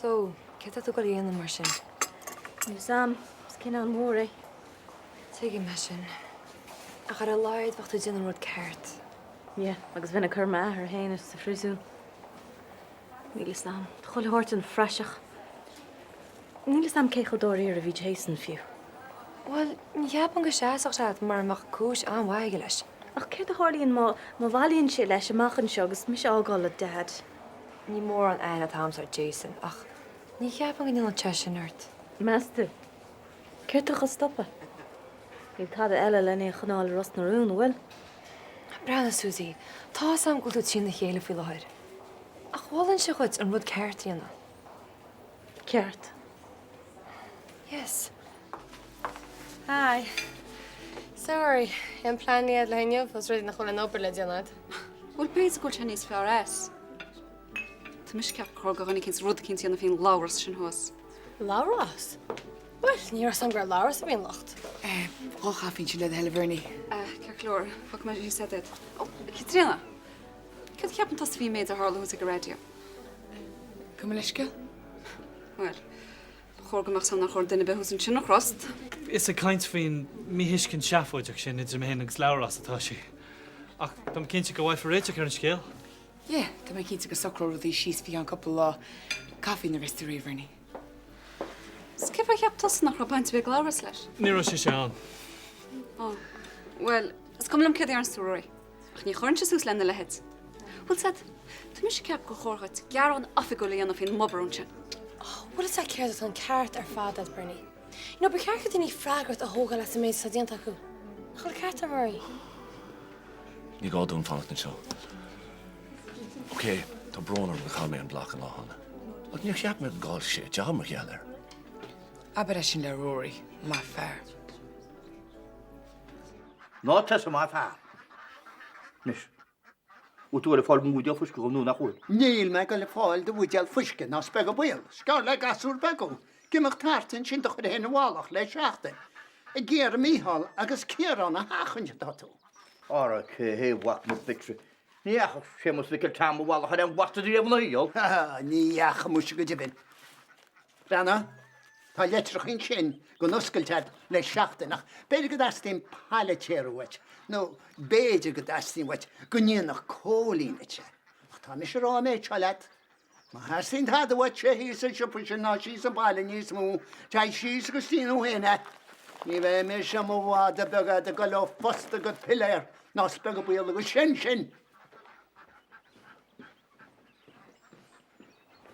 So, cé tú go dhéanana mar sin? Ní sam, is cin an mór é. Tuige me sin. A chur a láid bhacht tú déanana rud ceart. Ie, agus bhína chur maith ar héanaine sa frisún. Níl sam, chuil hort an freiseach. Níl sam cé chodóirí ar a bhí Jason fiú. Wel, ní heb an go séach sead mar amach cúis an bhaige leis. Ach céir a hálíonn má bhailíonn sé leis amachchan seo agus mis ágáil a dad. Ní mór an aine tamsar Jason, ach ní heb an gníal te sin airt. Meastú, céir tú go stoppa? Níl tá eile lena chanáil ros narún bhfuil. Brana Susie, tá sam go tú tína chéile fi láir. Ach bhálann se chuid an rud ceart dhéanana. Ceart. Yes. Hi. Sorry, I'm planning at Lanya was ready nach an opera legianad. Well, please go Chinese for us. To miss cap corgorani kins rud kins yana fin Lauras sin hos. Lauras? Well, near some girl Lauras have been locked. Roch ha fin le hele verni. Kerklor, fuck me said it. Oh, Katrina. Could cap an tas fi made a harlo a radio. Kumeliske? Well, chorgamach san nach chor dinne behus an sin crost. Is a kaint fin mi hiscin seafóideach sin idir mé agus leras atá si. Ach, dam cinnte go bhaid for réiteach ar an scéal? Yeah, tá mé cinnte go socrú rudí síos fi an couple lá caí na rest riverni. Skip I cap tas nach paint be Lauras leis. Ní sé se an. Oh, well, is komlum ced ar story. Ach ní chornse sús lenne le het. Wel said, tu mis cap go chorgat, garon afigoli an fin mobrunche. Oh, what is that care that on cart ar fad at Bernie? You know, be careful to any fragment a hoga las made sadianta ku. Chol cart a worry. Ní gá dún fannacht na seo. Oké, tá brónar na chail mé an blach an láhanna. Ach níor cheap me gáil sé, deam mar chealar. Aber sin le Rory, má fear. Ná te sem má fear. Nis. Ú tú le fáil múide fusca go nú nach chuil. Níl me go le fáil de bhúideal fusca ná spega bhil. Scar le gasúr begó. Gimach tartan sin do chud héna bhálach le seachta. I ggéar míhall agus céarán a hachanne datú. Ára hé bhaach mu picture. Ní ach sé mu vicar tam bhálach ar an bhasta dí amna íol. Ní acha mu go dibin. Rana, tá letrachin sin go nuscailtead le seachtainach. Beidir go dastín palatéirhait. No, beidir go dastín wait go níonach cólíneite. Tá mis rá mé chalet. Ma har sin had wat sé hí se sipa sin ná sí a bailile níos mú, tá sí go tíú héine. Ní bheith mé sem bhád a begad a go le fosta go piléir ná spega buile go sin sin.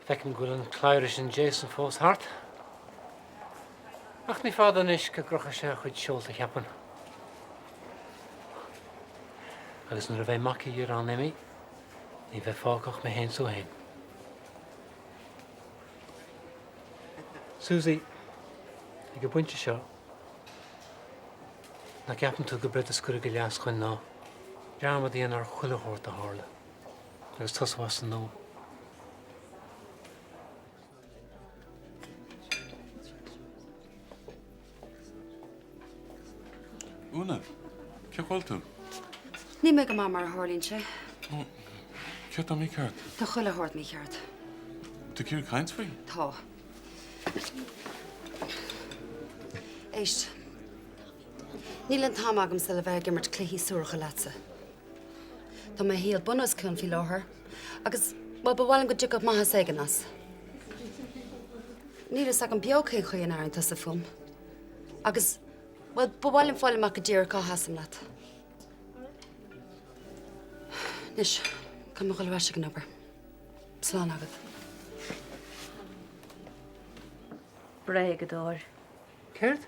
Fecin go an chláiris an Jason fós hart. Ach ní fád an is go grocha sé chuid seolta cheapan. Agus nuair a bheith maci ar an imi, ní bheith fágach mé hen sú hain. Susie, ag go buinte seo, na ceapan tú go bred a scura go leas chuin ná. Dearmad íon ar chuileóirt a hála, agus tosmhas an nó. Una, ce bhfuil tú? Ní me go má mar hálín sé. Ce tá mí ceart? Tá chuile hort mí cheart. Tá cír caint faoi? Tá. Éist. Níl an tám agam sa le bheith gimmart cluichí suúracha leatsa. Tá mé híal bunas cún fi láthair, agus bhil bhhailm go dtiú maithe séganas. Níl is ag an beocchaí chuoin aireanta sa fum. Agus bhil bhhailm fáil amach go dtíar cá hasam leat. Nis, cum mo go le bhaise an obair. Slán agad. Bre go dóir. Ceirt?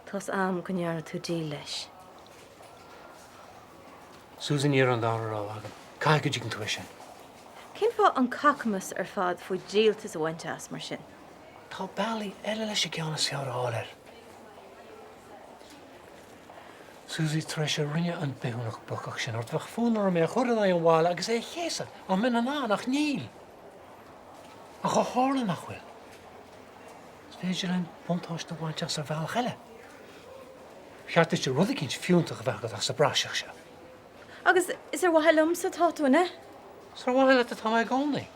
Tás am go nearna tú dí leis. Susan íar an dára rá agam. Cai go dín tú sin. Cén fá an cacamas ar fad faoi díaltas a bhainte as mar sin? Tá bailí eile leis a ceanna seáir háir. Susie tar sé rinne an beúnach bucach sin ort bheith fónar mé chuirna an bháil agus é chéasa an mina ná nach níl. A go hála nach bhfuil. Féidir an buntáiste bhainte ar bhealach eile. Cheart is rud cinnt fiúntaach bheith go sa braseach se. Agus is ar bhailm sa táúna? Sa bhile a tá gánaí.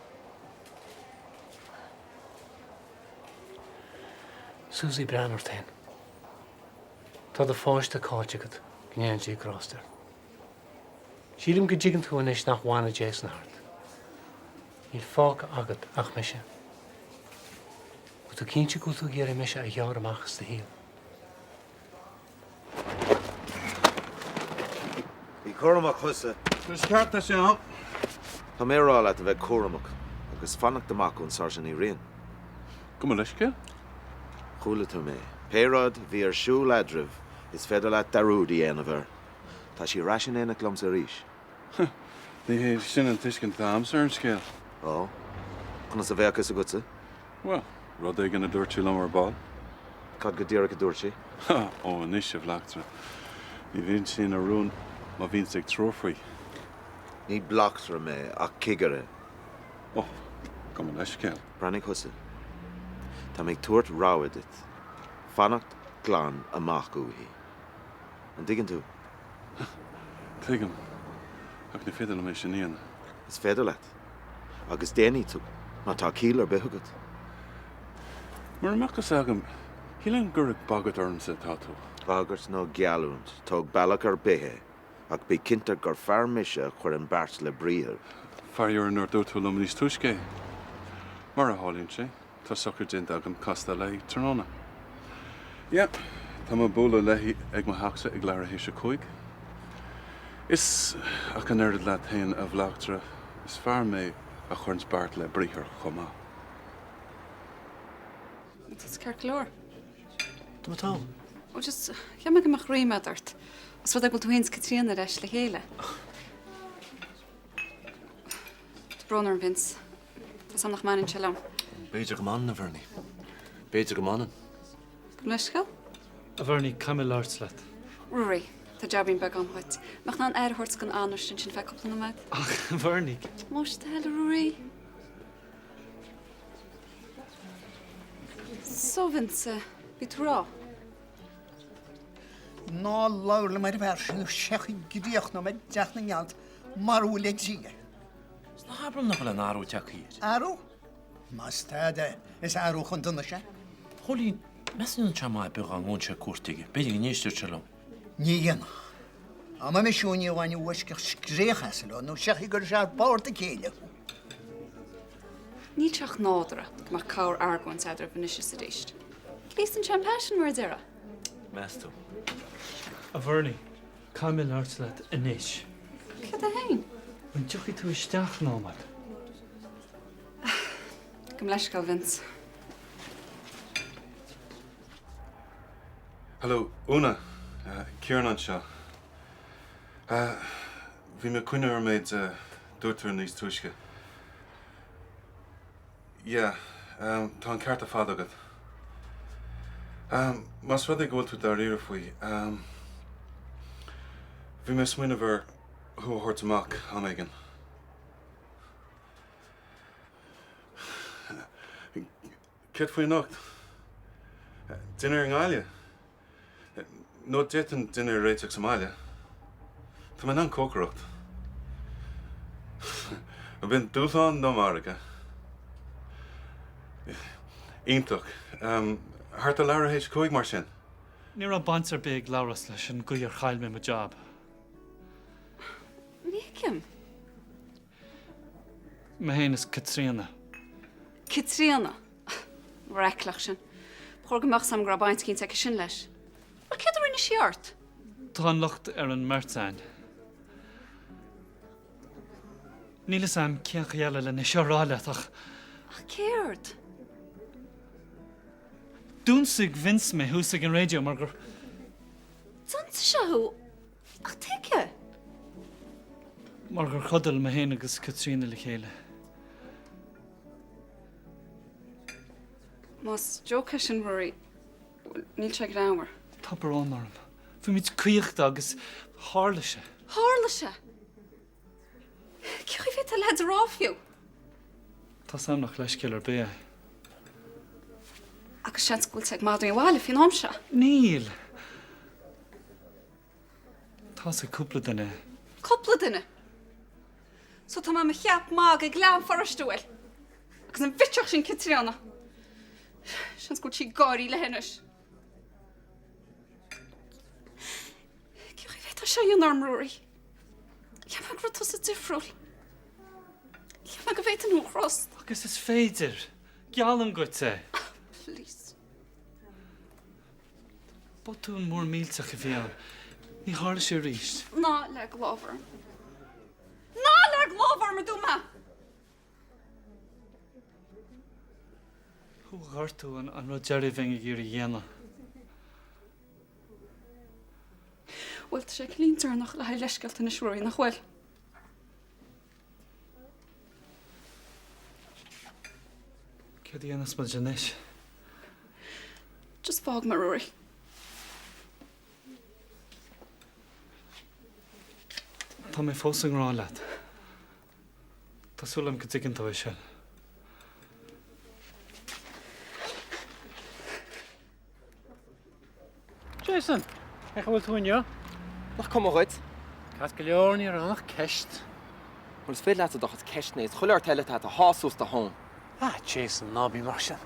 Susie Branner ten. Tá the fáiste cáitigad gnéantí grástar. Sílim go ddígann tú inis nach bhána Jason Hart. Níl fág agad ach me sin. Go tú cínte go tú géir me a dhear amachchas de híal. Bhí curamach chusa. There's cart a sin. Tá mérá le a bheith curamach agus fannacht amach ón sarsin í rion. Come on, let's go. Chúla tú mé. Pérad bhí ar siú ledrih is féidir le darúdaí anamhar. Tá sí rasin éna glums a ríis. Ní sin an tuiscin tá amsar an scéal. Ó, chuna sa bheachas a gutsa? Well, rud é gan na dúirtí lom ar ball. Cad go dtíar go dúirtí? Ó, an isise bhlachtra. Ní bhíonn sin a rún má bhíonn sig trófaí. Ní blachtra mé ach cigare. Ó, come on, let's go. Brannig chusa. Tá méid tuairt ráidit. Fannacht glán amach uí. An digan tú? Tuigim. Ach na féidir mé sin íana. Is féidir leat. Agus déanaí tú. Má tá cíl ar bethugad. Mar amachchas agam, hílann gurigh bagad ormsa táú. Bagart nó gealúnt, tóg bailach ar bithe, ach bí cinnte gur fearmise chuir an bart le bríomh. Farúir an dúirtú lom níos tuiscé. Mar a hálíonn sé, tá sochar déint agam casta le tróna. Ja, tá má bóla lehí ag má haachsa ag leir hééis se chuig. Is ach an airad le tain a bhlachtra, is fear mé a chuirns bart le bríthar chomá. It's Carclór. Tá tá. O just, ja me gemach réimadart. As wat ek wil toeens Katrina reis le héle. De bronner Vince. Dat is nog maar in Chalon. Beidir go man na bhirní. Beidir go manan. Gomleschel? A bhirní Camille Artslet. Rory, de jobin bag am hoit. Mag na an airhorts gan anders sin sin fekkel na met. Ach, bhirní. Most helle Rory. So Vince, bit rá. Ná laur le mar bhar sin seach gríoch nó med deach na ngealt mar bhfuil ag síige. Sna habram nach le náró teach hír. Arú? Mas táide is arú chun duna sé? Cholín, mesin chama beg an gúnse cuairtige. Beidir gníiste selum. Ní gana. A ma me siúni bhaine uisceach scréchas le nó seach gur se báirta céile. Ní teach nádra mar cáir argóin seidir bhanis sa déist. Lís an champassion mar dera. Mesto. A bhirní Camille Artslet inis. Cad a hain? An tuchi tú isteach námad. Gomleschel Vince. Hello, Una. Kieran an seo. Bhí me cuine ar méid dúirtar níos tuisce. Ja, tá an ceart a fad agad. Mas rud ag bhfuil tú dar íar faoi. Bhí me smuoine bhar thuairt amach am éigen. Cead faoi nacht. Dinner an gáile. No déan dinner réiteach Somália. Tá man an cócaracht. A bhín dúltáin nó marga. Ítach. Hart a leir hééis chuig mar sin. Ní an bantar big láras leis an gcuir chail me ma job. Nícim? Ma héin is Katrina. Katrina? Reclach sin. Chorgamach sam grabaint cín teice sin leis. Ar céad rinne siart? Tá an lucht ar an mertsain. Níle sam cían chéile le na seoráile ach. Ach céird? Dúnsig Vince me húsig an radio mar gur. Dúnsa seo? Ach teice? Mar gur chodal ma héin agus Katrina le chéile. Mas joke sin Rory. Níl se grámar. Tapar an marm. Fú mit cuiocht agus hálaise. Hálaise? Ceir fé a leid ráfiú? Tá sam nach leis céil ar bé. Agus sean sgúil teag mádú i bháile fin amse? Níl. Tá sa cúpla duine. Cúpla duine? So tá me cheap mág ag lean forrastúil. Agus an bhiteach sin Katrina. Tans go si gáí le hennes. Ceach bheit sé an armróí. Ceap gra tu a difriúil. Ceap go bhéit an húchrost. Agus is féidir. Gealam go te. Please. Botún mór mílteach a bhéan. Ní hála sé ríist. Ná le glóver. Ná le glóver me dúma. Hú gartú an rud deirih a gur dhéana. Bhfuil sé clíntar nach le leiscailt in isróí nach bhfuil. Cad dhéanas mu denis. Just fág mar roií. Tá mé fós an rá leat. Tásúlam go dtí an se. Jason, ech bhfuil tú inniu? Nach cum chuid? Cas go leor ní annach ceist. Bhil is fé leat a dochas ceistnééis chuir teile a háús a hón. Jason, nábí mar sin.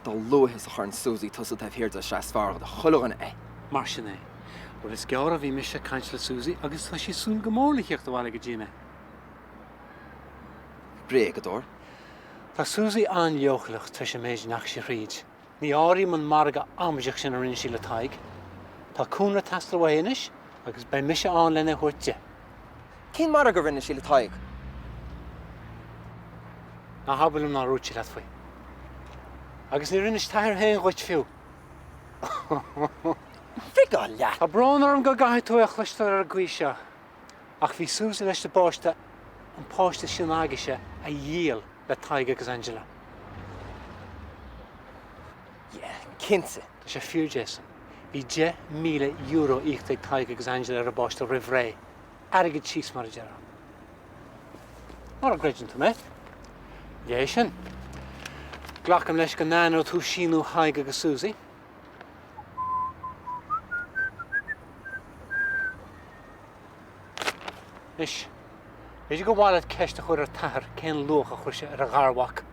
Dá luhis a chuann Susie tusa a bhíir a se sfar a chugan é. Mar sin é. Bhil is gear a bhí mis se caiint le Susie agus tá sí sún go mórlaíocht a bhhaile go ddíine. Bré go dór? Tá Susie an leochlach tu sé méid nach sé ríd. Ní áirí man marga amseach sin a rinne sí le taig. Tá cúna tastalhainis agus bei mis an lenne chuirte. Cén mar go rinne sí le taig? Na habalm ná rúti le faoi. Agus ní rinne tair héin chuit fiú. Frigá le. Tá branar an go gaithú tú a chluiste ar a gcuise. Ach bhí Susie leis de báiste an páiste sin aige a dhéal le taig agus Angela. Cinse. Tá sé fiú Jason. Bhí €10,000 íocht taig agus Angela ar a báiste rih agad síos mar a deara. Mar a greidirn tú mé? Dhé sin. Ghlacham leis go nánó tú sinú haig agus Susie. Is, beidir go bháilad ceist a chuir ar tathair cén luach a chuir sé ar a gharmhaach.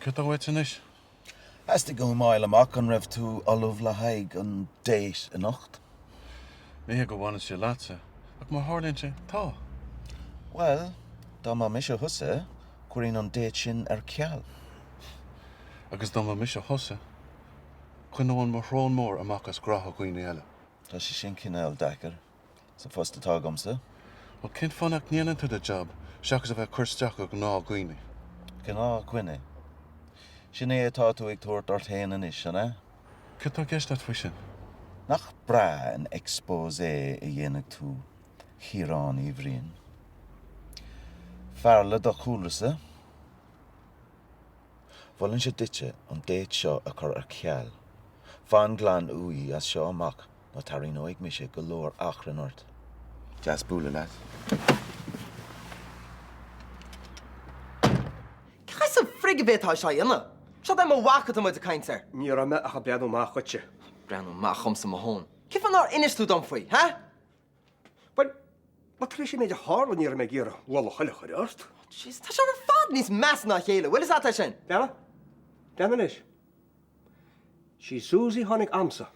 Cyrta wait yn eich? As to go mile amach an raibh tú olúh le haig an déis a nacht. Mé go bhhaine sé lása, ach má hálinn sé tá. Well, dá má mis a thusa, cuirín an déit sin ar ceall. Agus dá má mis a thusa, chuin nóhan mar thrón mór amach as gratha cuoine eile. Tá sé sin cinál dacar, sa fós atá gomsa. Well, cin fannach níanaan tú de job, seachas a bheith chuirsteach go ná cuoine. Gná cuine. Sin é atá tú ag tuairt ort héana in is, sinna? Cyrta gceist at fwy sin? Nach bra an expósé a dhéanamh tú chirán í bhríon. Fearla do chúlasa. Bhfuiln sé duite an déit seo a chur ar ceall. Fan glan uí as seo amach na tarí nóig mise go leor achran ort. Jas búla leat. Cais an frigga bhétá se dhéanana. Seo d mo bhacha muid a caiintear. Ní ra me a beanú má chuite. Breanú má chumsa mo hón. Cif an ár inis tú dom faoi, ha? Well, má trí sé méid a hála ní me ggéar bhla chuile chuir ort. Jeez, tá se ar fad níos meas ná chéile. Bhfuil is atá sin? Beanna? Beanna is. Sí Susie tháinig amsa.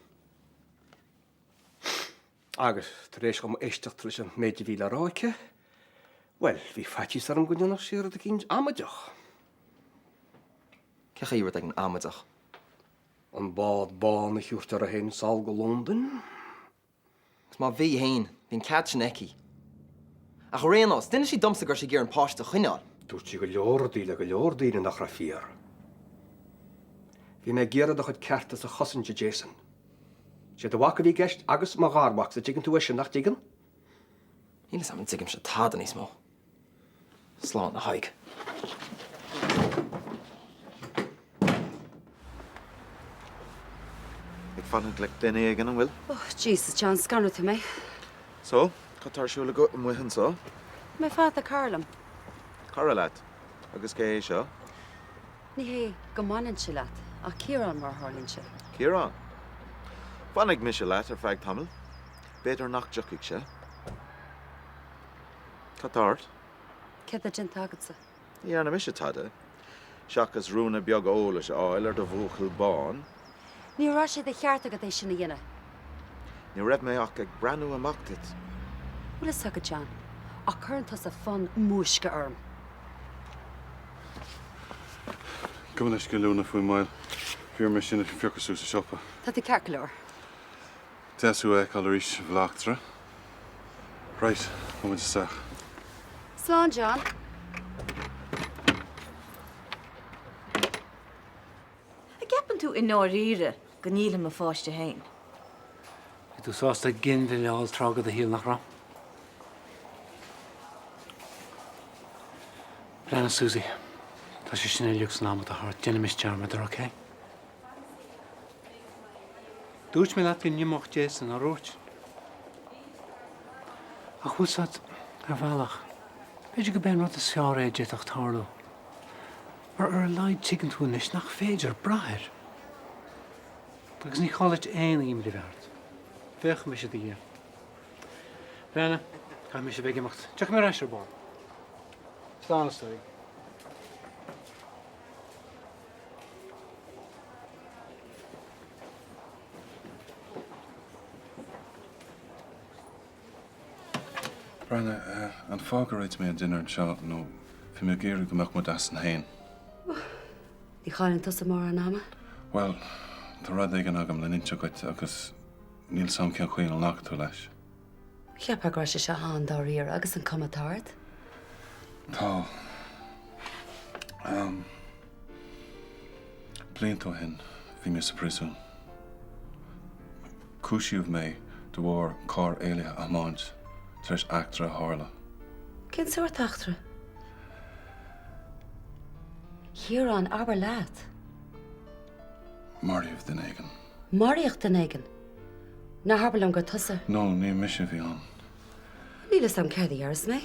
Agus tar éis go éisteach leis an méidir bhíle ráice, well, bhí fatís ar an gúineach siar a cíns amaideach. Cecha íhar ag an amaideach? An bád bán a chiúrt ar a hen sal go London. Is má bhí hain, hín cad sin eici. A chu réanás, duine sí domsa gur sé gur an páiste chuineáil. Dúirt sí go leordíle nach ra fiar. Bhí mé géad a chud ceartas a chosainte Jason. sé do bhaca bhí gceist agus má gárbach sa tigann tú sin nach tigan? Íle sam an tigim se táda níos mó. Slán na haig. Ag fannig le duine éigen an bhfuil. Oh, Jesus, John, scanna tú mé. So, catáirsúla go an muhan so? Mé fád a Carlam. Cara leat, agus cé é seo? Ní hé go manan se leat, a Ciarán mar hálinn se. Ciarán? Fannig mis a leat ar feag tamil. Beidir nach deochaigh sé. Catáirt? Ced a gin tagad sa. Dhearna mis a tada. Seachas rúna beag óla se áil ar do bhúchail bán. Ní rá sé de cheart agad é sinna dhéine. Ní raibh mé ach ag breanú amachtit. Bhfuil is sagad, John. A chuirntas a fan múisce orm. Go leis go lúna faoi máil. Fior me sinna fiocasú sa siopa. Tá tú cear leir. Teasú é caloríis bhleachtra. Right, muid sa. Slán, John. A ceapan tú in áíre go níla a fáiste hain. Tú sásta gin bhí leáil trágad a híal nach rá. Brenna Susie, tá sé sinna luús ná a thart déana mis tearmad ar oké? Dúirt mé leat go nimmocht Jason a rúirt. A chuúsad ar bhealach, beidir go ben rud a seár é déach tárlú. Mar ar a leid tigan tú inis nach féidir brathir. Agus ní cháilit éon imlí bheart. Fech me sé dí. Brenna, cha me sé bheith imacht. Teach mé reis ar bán. Slán stoí. Brenna, an fágur réit mé an dinner an seo nó fi mé géirú go meach mu as an hain. Ní cháinn tas a mar an ama? Well, tá rud ag an agam le ninse goit agus níl sam cean chuoin an nach tú leis. Cheappa gra sé se hán dá riar agus an cumatáard? Tá. Bliantó hen, bhí mé sa prisún. Cúisiúh mé do bhór cá éile a máint treis actra hála. Cén suir tachtra? Ciarán aber leat. Maríomh den éigen. Maríocht den éigen? Na harbalam go tusa? No, ní mis bhí an. Níle sam ceirdaí aras mé?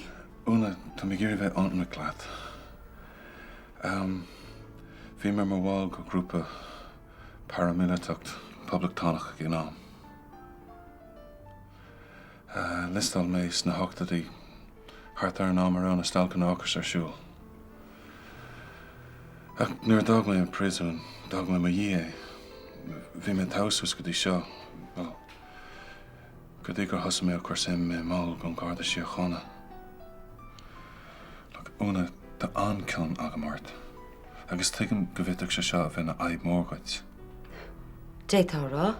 Una, tá mé géir bheith an na gleat. Bhí mar mar bháil go grúpa paramilitacht public tánach gin am. Listal mé sna hochtadaí hart ar an am ar an stalcan áchas ar siúl. Nuair dag mé an prison, dag mé dhé. Bhí mé táús go dtí seo. Go dtí gur thosa mé chuir sim mé máil gon garda sí a chona. Úna tá anciln agamart. Agus tuigim go bhiteach se seo a bheith na aib mórgait. Détá rá?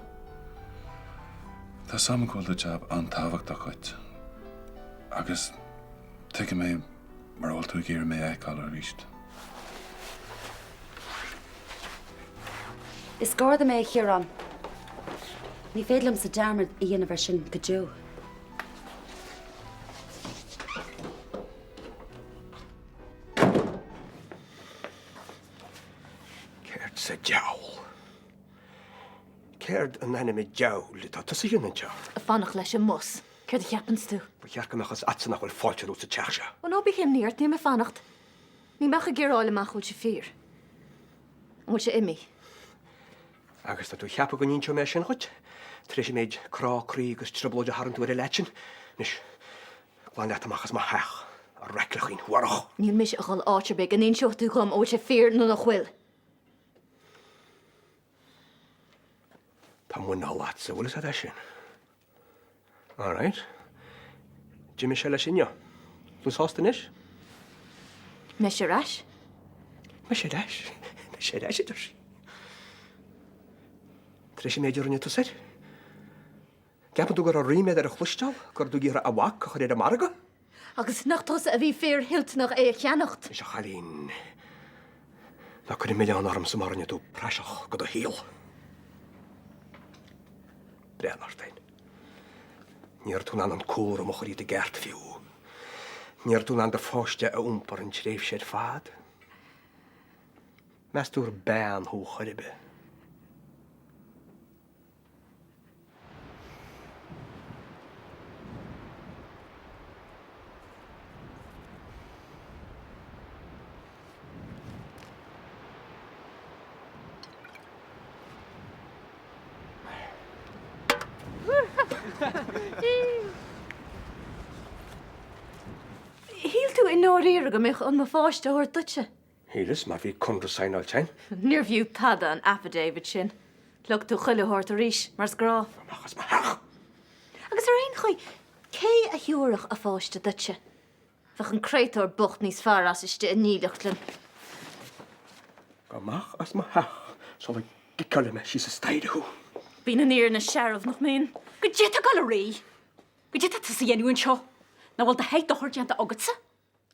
Tá sam go le jab an táhachtach chuit. Agus tuigim mé mar bhfuil tú géir mé eáil a ríist. Is gáda mé chiaran. Ní féadlam sa dearmad a dhéanamh sin go dú. Céirt sa deall. Céirt an enime deall tá sa dhéanaan teo. A fannach leis an mus. Céir a cheapans tú. Ba chearcamachchas atsanach bhfuil fáilte út sa teachse. Ó nó bí chéim níart ní me fannacht. Ní mecha ggéráil amach chuil se fír. An se imi. Agus tá tú cheappa go níonn mé sin chuit. Tréis méid crárí agus triblóide haran tú a leitsin. Nis gláin letamachchas má heach a reclachín huarach. Níl mis a gáil áitirbe an on seochtú chum ó se fír nó nach chfuil. Tá muna láat sa bhfuil a sin. All right. Jimmy se lei sinne. Lús hástan is? Me se ras? Me sé leis. Me sé leis idir sí. Tréis méidir runne tú sér? Ceapan tú gur a riméid ar a chluisteáil, gur tú gur a bhac a chuir a marga? Agus nachtas a bhí fér hiltnach é cheannacht. Is a chalín. Na chuir millián arm sa marne tú preisach go a híal. Breanartain. Níor tún an cór am ochir de gert fiú. Níor tún an de fáiste a úmpar an tréif sér fad. Mes túr bán hú choribe. Híl tú in nóíir go méich an má fáiste óir dute. Hílas mar bhí chundra sainál tein. Níor bhiú tada an affidavit sin. Lug tú chuilehoirt a ríis mars grá. Machas má heach. Agus ar aon chuoi, cé a hiúrach a fáiste dute. Fach an créitor bocht níos fear as iste a nílachtlan. Go mach as má heach, so bhí gicaile me sí sa staideú. Bhí na níir na sheriff nach mén. Go dé a gal rí. Go dé a sa dhéanúin seo. Na bhil de heit a chuirteanta agatsa?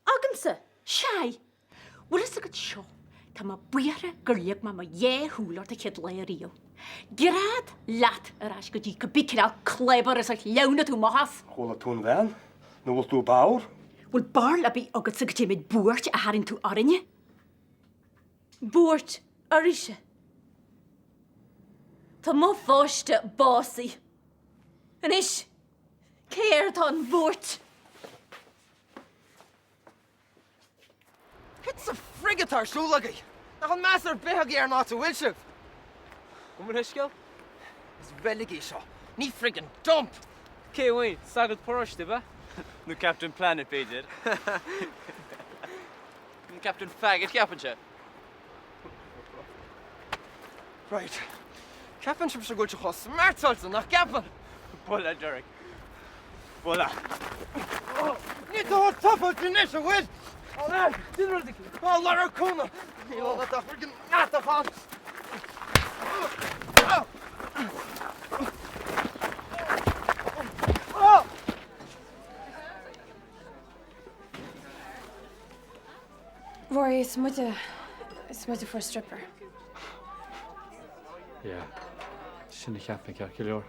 Agamsa? Sei? Bhfuil is agad seo. Tá má buire gur liag má dhéthúlar a chéad le a río. Giraad leat ar as go dtí go bicrá clébar is a leanna tú mahas. Chla tún bhean? nó bhfuil tú báir? Bhfuil bar le bí agatsa go téimiid búirt a harann tú arinne? Búirt arise. Tá má fáiste básaí. Anis, céir tá an búirt. It's a frigatar slúlagaí. Nach an meas ar bethag ar ná a bhfuil sibh. Cumar hisceil? Is religí seo. Ní friggin dump. Céhhain, sagad poriste ba? No Captain Planet beidir. No Captain Faggot ceapan se. Right. Ceapan sib se gúilte chá smartálta nach ceapan. Bola, Derek. Bola. Ní tá tapal gnéis a bhfuil. Olé, din rudig. Oh, Lara Kuna. Níl na tá friggin nata fan. Rory, it's much for a stripper. Yeah. Sinna cheapna ceach go leor.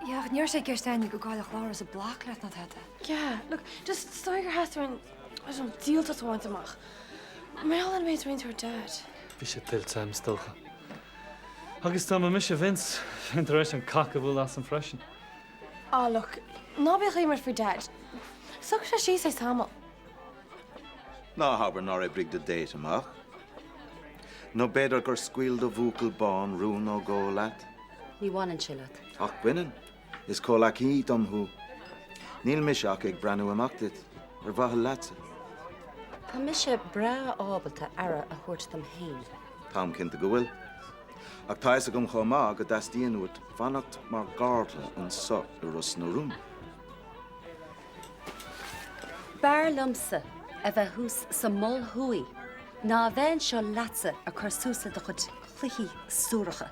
Ja, níor sé ggéirstein go gáilech láir as a blach leat na heite. Yeah, look, just start your hat and I don't deal dat want to mag. My all made went her dad. Bhí sé tilt sam stócha. Agus tá mis sé Vince éis an caca bhfuil as an freisin. Oh, look, not be gamer for dad. So she says Hamel. Ná habair ná é brig de déit amach. No beidir gur scuil do bhúcail bán rún ó gó leat. Ní bhhain siad. Ach bainean, is cólaach domthú. Níl mis ach ag breanú amach dit, ar bhatha leatsa. Tá mi sé bra ábalta ara a thuirt am héin. Tám cinnta go bhfuil. Ach tá a gom chomá go dastíonúirt fannacht mar gála an so ar os na rúm. Bear lumsa a bheith hús sa mol thuí, ná bhein seo latsa a chur súsa do chud chluichí súracha.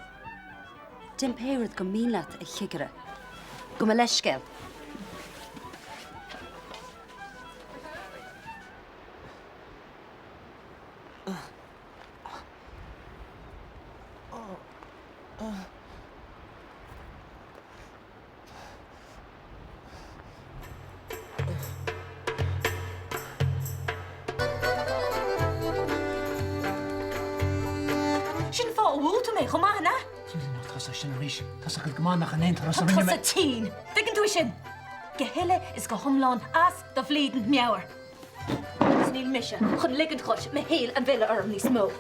Dim péirad go míleat a chiigere. Go me leiscéil. Sin fá bhúlta mé chumána? Tá sin a ríis, Tá go gomáach an éontar as a Tá rinne a tí. Digan tú sin. Gehéile is go thomláin as do bhlíden meabhar. Is níl mise chun ligand chuit me héal an bhile orm níos mó.